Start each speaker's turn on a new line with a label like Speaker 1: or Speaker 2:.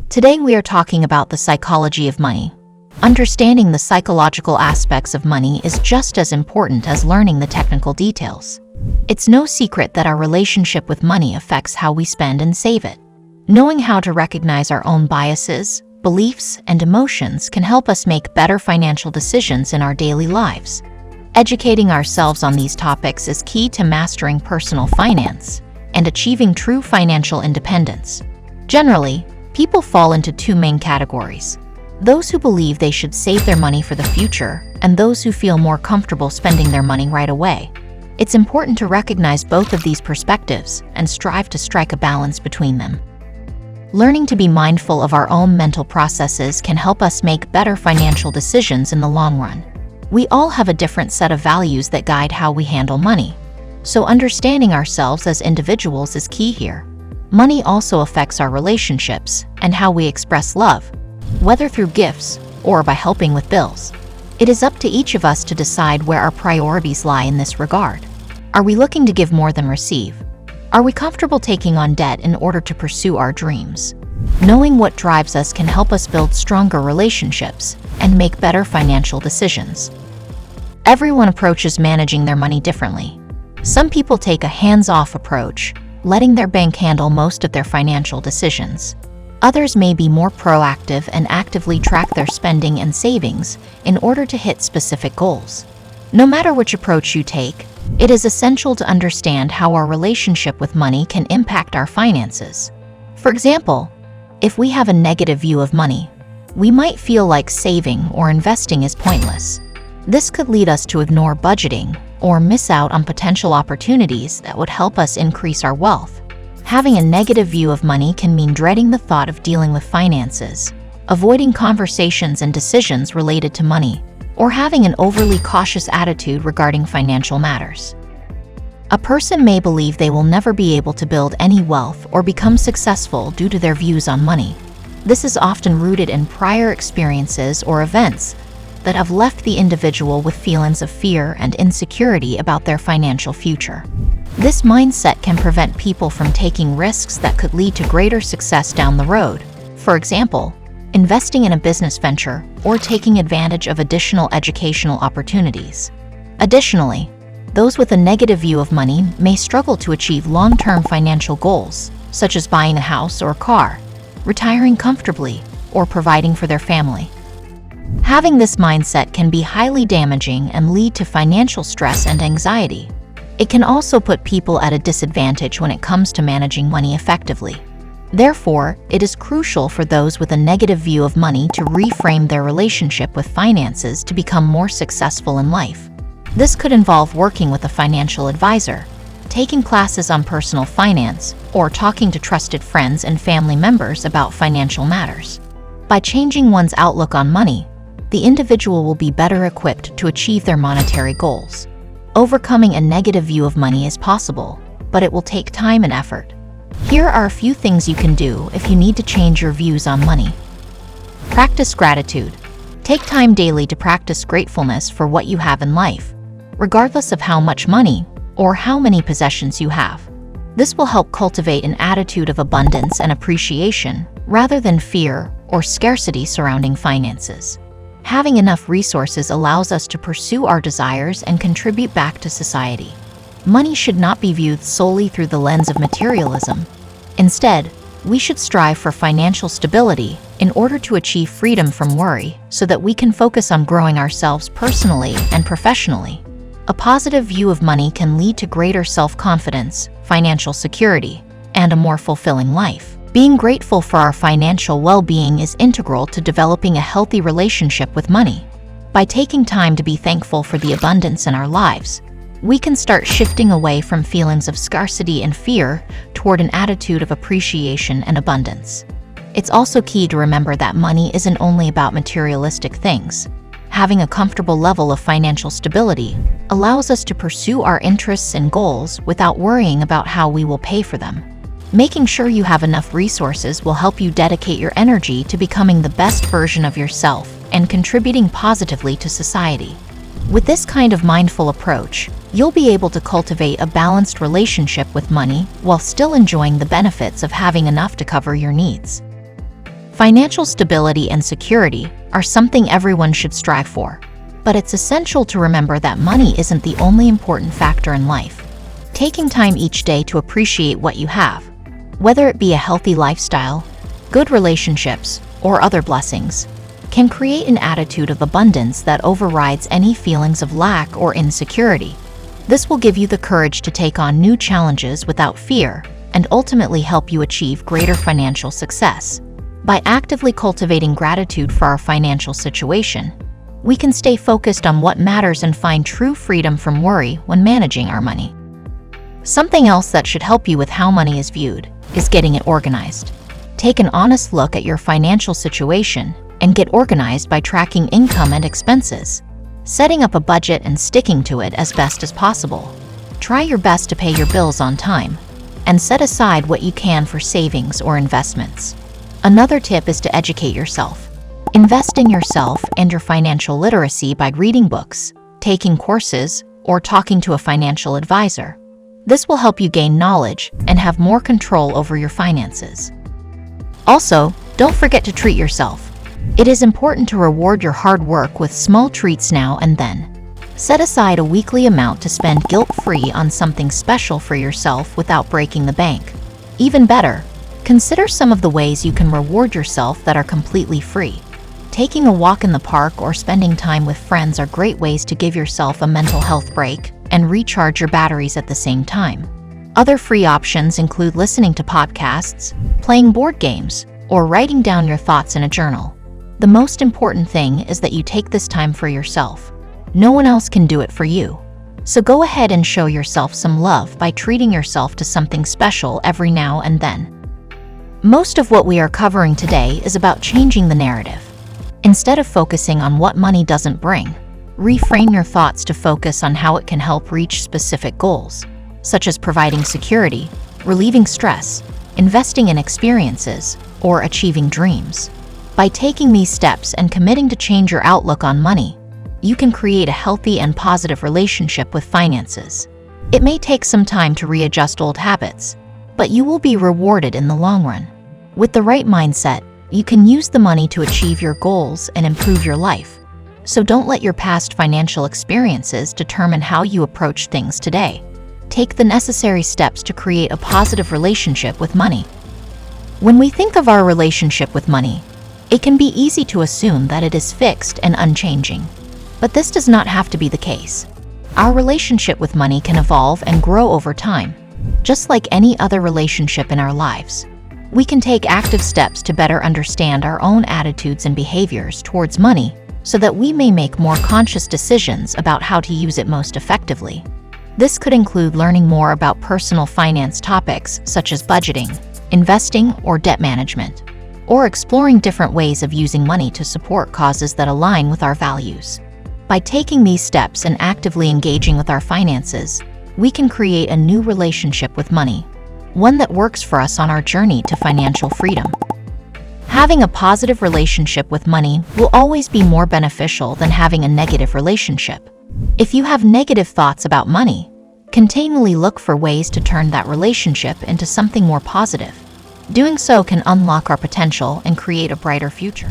Speaker 1: Today we are talking about the psychology of money. Understanding the psychological aspects of money is just as important as learning the technical details. It's no secret that our relationship with money affects how we spend and save it. Knowing how to recognize our own biases, beliefs, and emotions can help us make better financial decisions in our daily lives. Educating ourselves on these topics is key to mastering personal finance and achieving true financial independence. Generally, people fall into two main categories: those who believe they should save their money for the future, and those who feel more comfortable spending their money right away. It's important to recognize both of these perspectives and strive to strike a balance between them. Learning to be mindful of our own mental processes can help us make better financial decisions in the long run. We all have a different set of values that guide how we handle money, so understanding ourselves as individuals is key here. Money also affects our relationships and how we express love, whether through gifts or by helping with bills. It is up to each of us to decide where our priorities lie in this regard. Are we looking to give more than receive? Are we comfortable taking on debt in order to pursue our dreams? Knowing what drives us can help us build stronger relationships and make better financial decisions. Everyone approaches managing their money differently. Some people take a hands-off approach, letting their bank handle most of their financial decisions. Others may be more proactive and actively track their spending and savings in order to hit specific goals. No matter which approach you take, it is essential to understand how our relationship with money can impact our finances. For example, if we have a negative view of money, we might feel like saving or investing is pointless. This could lead us to ignore budgeting or miss out on potential opportunities that would help us increase our wealth. Having a negative view of money can mean dreading the thought of dealing with finances, avoiding conversations and decisions related to money, or having an overly cautious attitude regarding financial matters. A person may believe they will never be able to build any wealth or become successful due to their views on money. This is often rooted in prior experiences or events that have left the individual with feelings of fear and insecurity about their financial future. This mindset can prevent people from taking risks that could lead to greater success down the road. For example, investing in a business venture or taking advantage of additional educational opportunities. Additionally, those with a negative view of money may struggle to achieve long-term financial goals, such as buying a house or car, retiring comfortably, or providing for their family. Having this mindset can be highly damaging and lead to financial stress and anxiety. It can also put people at a disadvantage when it comes to managing money effectively. Therefore, it is crucial for those with a negative view of money to reframe their relationship with finances to become more successful in life. This could involve working with a financial advisor, taking classes on personal finance, or talking to trusted friends and family members about financial matters. By changing one's outlook on money, the individual will be better equipped to achieve their monetary goals. Overcoming a negative view of money is possible, but it will take time and effort. Here are a few things you can do if you need to change your views on money. Practice gratitude. Take time daily to practice gratefulness for what you have in life, regardless of how much money or how many possessions you have. This will help cultivate an attitude of abundance and appreciation rather than fear or scarcity surrounding finances. Having enough resources allows us to pursue our desires and contribute back to society. Money should not be viewed solely through the lens of materialism. Instead, we should strive for financial stability in order to achieve freedom from worry so that we can focus on growing ourselves personally and professionally. A positive view of money can lead to greater self-confidence, financial security, and a more fulfilling life. Being grateful for our financial well-being is integral to developing a healthy relationship with money. By taking time to be thankful for the abundance in our lives, we can start shifting away from feelings of scarcity and fear toward an attitude of appreciation and abundance. It's also key to remember that money isn't only about materialistic things. Having a comfortable level of financial stability allows us to pursue our interests and goals without worrying about how we will pay for them. Making sure you have enough resources will help you dedicate your energy to becoming the best version of yourself and contributing positively to society. With this kind of mindful approach, you'll be able to cultivate a balanced relationship with money while still enjoying the benefits of having enough to cover your needs. Financial stability and security are something everyone should strive for. But it's essential to remember that money isn't the only important factor in life. Taking time each day to appreciate what you have, whether it be a healthy lifestyle, good relationships, or other blessings, can create an attitude of abundance that overrides any feelings of lack or insecurity. This will give you the courage to take on new challenges without fear and ultimately help you achieve greater financial success. By actively cultivating gratitude for our financial situation, we can stay focused on what matters and find true freedom from worry when managing our money. Something else that should help you with how money is viewed is getting it organized. Take an honest look at your financial situation and get organized by tracking income and expenses, setting up a budget and sticking to it as best as possible. Try your best to pay your bills on time and set aside what you can for savings or investments. Another tip is to educate yourself. Invest in yourself and your financial literacy by reading books, taking courses, or talking to a financial advisor. This will help you gain knowledge and have more control over your finances. Also, don't forget to treat yourself. It is important to reward your hard work with small treats now and then. Set aside a weekly amount to spend guilt-free on something special for yourself without breaking the bank. Even better, consider some of the ways you can reward yourself that are completely free. Taking a walk in the park or spending time with friends are great ways to give yourself a mental health break and recharge your batteries at the same time. Other free options include listening to podcasts, playing board games, or writing down your thoughts in a journal. The most important thing is that you take this time for yourself. No one else can do it for you. So go ahead and show yourself some love by treating yourself to something special every now and then. Most of what we are covering today is about changing the narrative. Instead of focusing on what money doesn't bring, reframe your thoughts to focus on how it can help reach specific goals, such as providing security, relieving stress, investing in experiences, or achieving dreams. By taking these steps and committing to change your outlook on money, you can create a healthy and positive relationship with finances. It may take some time to readjust old habits, but you will be rewarded in the long run. With the right mindset, you can use the money to achieve your goals and improve your life. So don't let your past financial experiences determine how you approach things today. Take the necessary steps to create a positive relationship with money. When we think of our relationship with money, it can be easy to assume that it is fixed and unchanging. But this does not have to be the case. Our relationship with money can evolve and grow over time, just like any other relationship in our lives. We can take active steps to better understand our own attitudes and behaviors towards money so that we may make more conscious decisions about how to use it most effectively. This could include learning more about personal finance topics such as budgeting, investing, or debt management, or exploring different ways of using money to support causes that align with our values. By taking these steps and actively engaging with our finances, we can create a new relationship with money, one that works for us on our journey to financial freedom. Having a positive relationship with money will always be more beneficial than having a negative relationship. If you have negative thoughts about money, continually look for ways to turn that relationship into something more positive. Doing so can unlock our potential and create a brighter future.